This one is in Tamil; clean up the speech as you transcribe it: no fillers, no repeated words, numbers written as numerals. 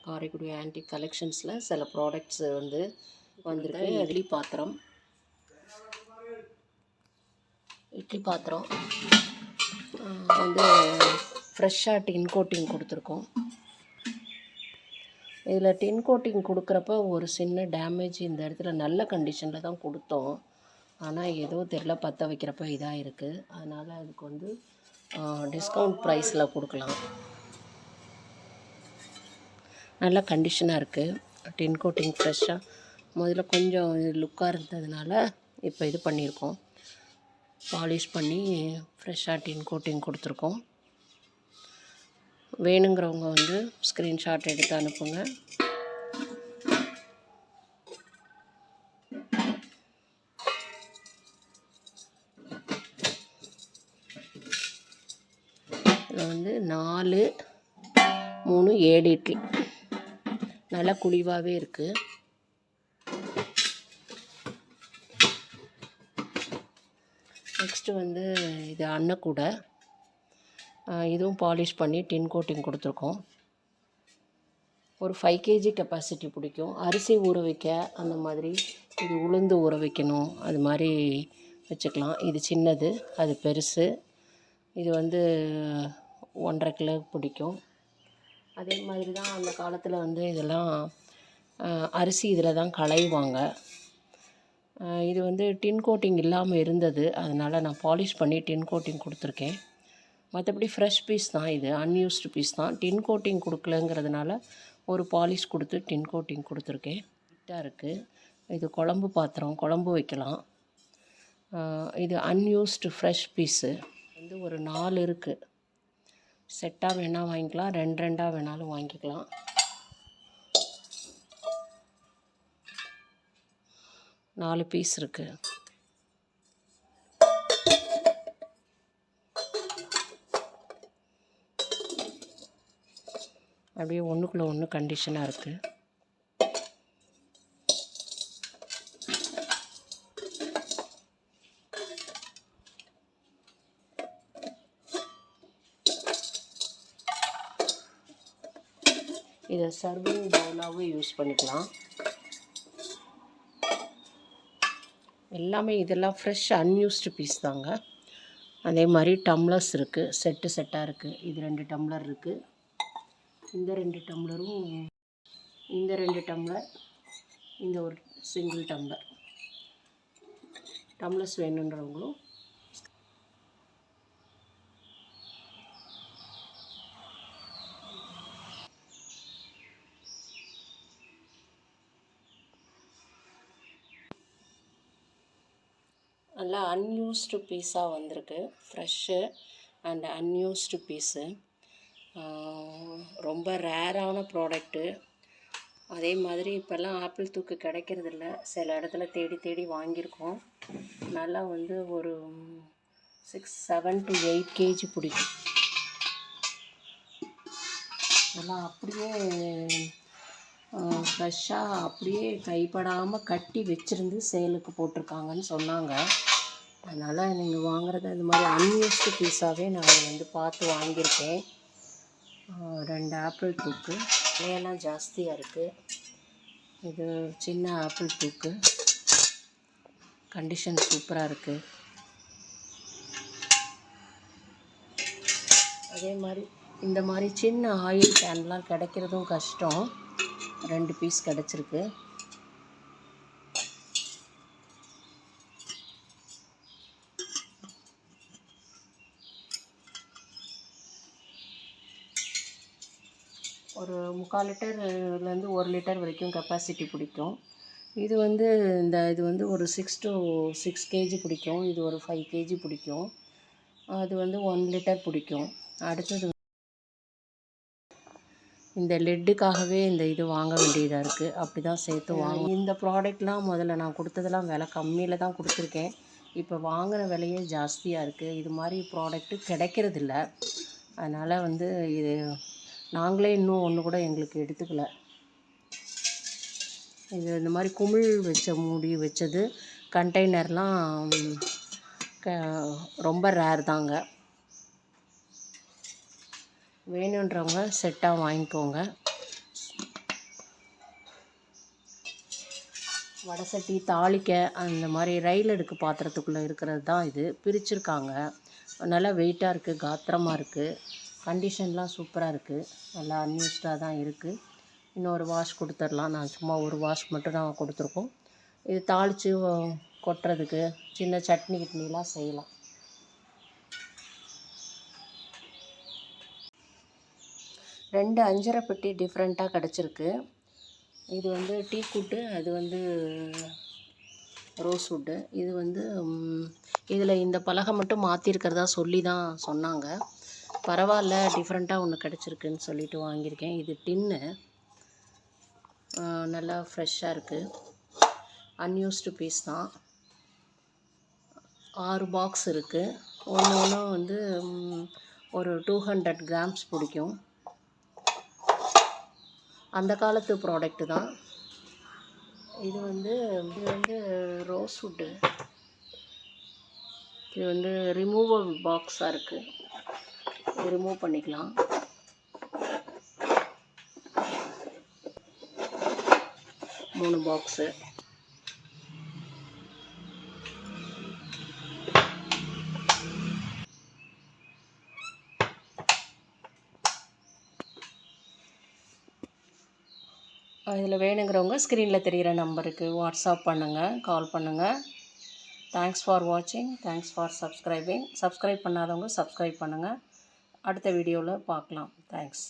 காரைக்குடி ஆன்டிக் கலெக்ஷன்ஸில் சில ப்ராடக்ட்ஸ் வந்து வந்திருக்கு. இட்லி பாத்திரம் வந்து ஃப்ரெஷ்ஷாக டின் கோட்டிங் கொடுத்துருக்கோம். இதில் டின் கோட்டிங் கொடுக்குறப்ப ஒரு சின்ன டேமேஜ் இந்த இடத்துல நல்ல கண்டிஷனில் தான் கொடுத்தோம். ஆனால் ஏதோ தெரில பற்ற வைக்கிறப்ப இதாக இருக்குது. அதனால் அதுக்கு வந்து டிஸ்கவுண்ட் ப்ரைஸில் கொடுக்கலாம். நல்ல கண்டிஷனாக இருக்குது. டின் கோட்டிங் ஃப்ரெஷ்ஷாக முதல்ல கொஞ்சம் லுக்காக இருந்ததுனால இப்போ இது பண்ணியிருக்கோம். பாலிஷ் பண்ணி ஃப்ரெஷ்ஷாக டின் கோட்டிங் கொடுத்துருக்கோம். வேணுங்கிறவங்க வந்து ஸ்க்ரீன்ஷாட் எடுத்து அனுப்புங்க. இதில் வந்து 4, 3, 7 இட்லி நல்லா குழிவாகவே இருக்குது. நெக்ஸ்ட்டு வந்து இது அன்னக்கூடை, இதுவும் பாலிஷ் பண்ணி டின் கோட்டிங் கொடுத்துருக்கோம். ஒரு 5 kg கெப்பாசிட்டி பிடிக்கும். அரிசி ஊற வைக்க அந்த மாதிரி, இது உளுந்து ஊற வைக்கணும் அது மாதிரி வச்சுக்கலாம். இது சின்னது, அது பெருசு. இது வந்து 1.5 கிலோ பிடிக்கும். அதே மாதிரி தான் அந்த காலத்தில் வந்து இதெல்லாம் அரிசி இதில் தான் களைவாங்க. இது வந்து டின் கோட்டிங் இல்லாமல் இருந்தது, அதனால் நான் பாலிஷ் பண்ணி டின் கோட்டிங் கொடுத்துருக்கேன். மற்றபடி ஃப்ரெஷ் பீஸ் தான், இது அன்யூஸ்டு பீஸ் தான். டின் கோட்டிங் கொடுக்கலங்கிறதுனால ஒரு பாலிஷ் கொடுத்து டின் கோட்டிங் கொடுத்துருக்கேன். நீட்டாக இருக்குது. இது குழம்பு பாத்திரம், குழம்பு வைக்கலாம். இது அன்யூஸ்டு ஃப்ரெஷ் பீஸு வந்து ஒரு 4 இருக்குது. செட்டாக வேணால் வாங்கிக்கலாம், 2 வேணாலும் வாங்கிக்கலாம். நாலு பீஸ் இருக்குது. அப்படியே ஒன்றுக்குள்ளே ஒன்று கண்டிஷனாக இருக்குது. இதை சர்விங் பவுலாகவும் யூஸ் பண்ணிக்கலாம். எல்லாமே இதெல்லாம் ஃப்ரெஷ் அன்யூஸ்டு பீஸ் தாங்க. அதே மாதிரி டம்ளர்ஸ் இருக்குது, செட்டாக இருக்குது. இது 2 டம்ளர் இருக்குது. இந்த 2 டம்ளரும், இந்த 2 டம்ளர், இந்த ஒரு சிங்கிள் டம்ளர். டம்ளர்ஸ் வேணுன்றவங்களும் நல்லா அன்யூஸ்டு பீஸாக வந்திருக்கு. ஃப்ரெஷ்ஷு அண்ட் அன்யூஸ்டு பீஸு, ரொம்ப ரேரான ப்ராடக்ட்டு. அதே மாதிரி இப்போல்லாம் ஆப்பிள் தூக்கு கிடைக்கிறதில்ல. சில இடத்துல தேடி தேடி வாங்கியிருக்கோம். நல்லா வந்து ஒரு 7 to 8 kg பிடிக்கும். நல்லா அப்படியே ஃப்ரெஷ்ஷாக அப்படியே கைப்படாமல் கட்டி வச்சுருந்து சேலுக்கு போட்டிருக்காங்கன்னு சொன்னாங்க. அதனால் நீங்கள் வாங்குறது அது மாதிரி அன்யூஸ்டு பீஸாகவே நான் வந்து பார்த்து வாங்கியிருக்கேன். 2 ஆப்பிள் தூக்கு, விலையெல்லாம் ஜாஸ்தியாக இருக்குது. இது சின்ன ஆப்பிள் தூக்கு, கண்டிஷன் சூப்பராக இருக்குது. அதே மாதிரி இந்த மாதிரி சின்ன ஆயில் கேன்லாம் கிடைக்கிறதும் கஷ்டம். 2 பீஸ் கிடச்சிருக்கு. ஒரு 3/4 லிட்டர்லேருந்து 1 லிட்டர் வரைக்கும் கெப்பாசிட்டி பிடிக்கும். இது வந்து இது வந்து ஒரு 6 to 6 kg பிடிக்கும். இது ஒரு 5 kg பிடிக்கும். அது வந்து 1 லிட்டர் பிடிக்கும். அடுத்தது இந்த லெட்டுக்காகவே இந்த இது வாங்க வேண்டியதாக இருக்குது. அப்படி தான் சேர்த்து இந்த ப்ராடக்ட்லாம் முதல்ல நான் கொடுத்ததெல்லாம் விலை கம்மியில் தான் கொடுத்துருக்கேன். இப்போ வாங்கின விலையே ஜாஸ்தியாக இருக்குது. இது மாதிரி ப்ராடக்ட்டு கிடைக்கிறதில்ல. அதனால் வந்து இது நாங்களே இன்னும் ஒன்று கூட எங்களுக்கு எடுத்துக்கல. இது இந்த மாதிரி குமிழ் வச்ச மூடி வச்சது கண்டெய்னர்லாம் ரொம்ப ரேர் தாங்க. வேணுன்றவங்க செட்டாக வாங்கிக்கோங்க. வடை சட்டி தாளிக்க அந்த மாதிரி ரயில் அடுக்கு பாத்திரத்துக்குள்ளே இருக்கிறது தான் இது. பிரிச்சுருக்காங்க. நல்லா வெயிட்டாக இருக்குது, காத்திரமாக இருக்குது. கண்டிஷன்லாம் சூப்பராக இருக்குது. நல்லா அன்யூஸ்டாக தான் இருக்குது. இன்னொரு வாஷ் கொடுத்துடலாம். நான் சும்மா ஒரு வாஷ் மட்டும் தான் கொடுத்துருக்கோம். இது தாளித்து கொட்டுறதுக்கு சின்ன சட்னி கிட்னிலாம் செய்யலாம். ரெண்டு அஞ்சரை பெட்டி டிஃப்ரெண்ட்டாக கிடச்சிருக்கு. இது வந்து டீ குட்டு, அது வந்து ரோஸ்வுட்டு. இது வந்து இதில் இந்த பலகை மட்டும் மாற்றிருக்கிறதா சொல்லி தான் சொன்னாங்க. பரவாயில்ல, டிஃப்ரெண்ட்டாக ஒன்று கிடச்சிருக்குன்னு சொல்லிட்டு வாங்கியிருக்கேன். இது டின்னு நல்லா ஃப்ரெஷ்ஷாக இருக்குது. அன்யூஸ்டு பீஸ் தான். 6 பாக்ஸ் இருக்குது. ஒன்று ஒன்றும் வந்து ஒரு 200 கிராம்ஸ் பிடிக்கும். அந்த காலத்து ப்ராடக்ட்டு தான். இது வந்து ரோஸ்வுட்டு. இது வந்து ரிமூவபிள் பாக்ஸாக இருக்குது. இது ரிமூவ் பண்ணிக்கலாம். மூணு பாக்ஸு. இதில் வேணுங்கிறவங்க ஸ்க்ரீனில் தெரிகிற நம்பருக்கு வாட்ஸ்அப் பண்ணுங்கள், கால் பண்ணுங்கள். தேங்க்ஸ் ஃபார் வாட்சிங். Thanks for subscribing. சப்ஸ்கிரைப் பண்ணாதவங்க சப்ஸ்கிரைப் பண்ணுங்கள். அடுத்த வீடியோவில் பார்க்கலாம். தேங்க்ஸ்.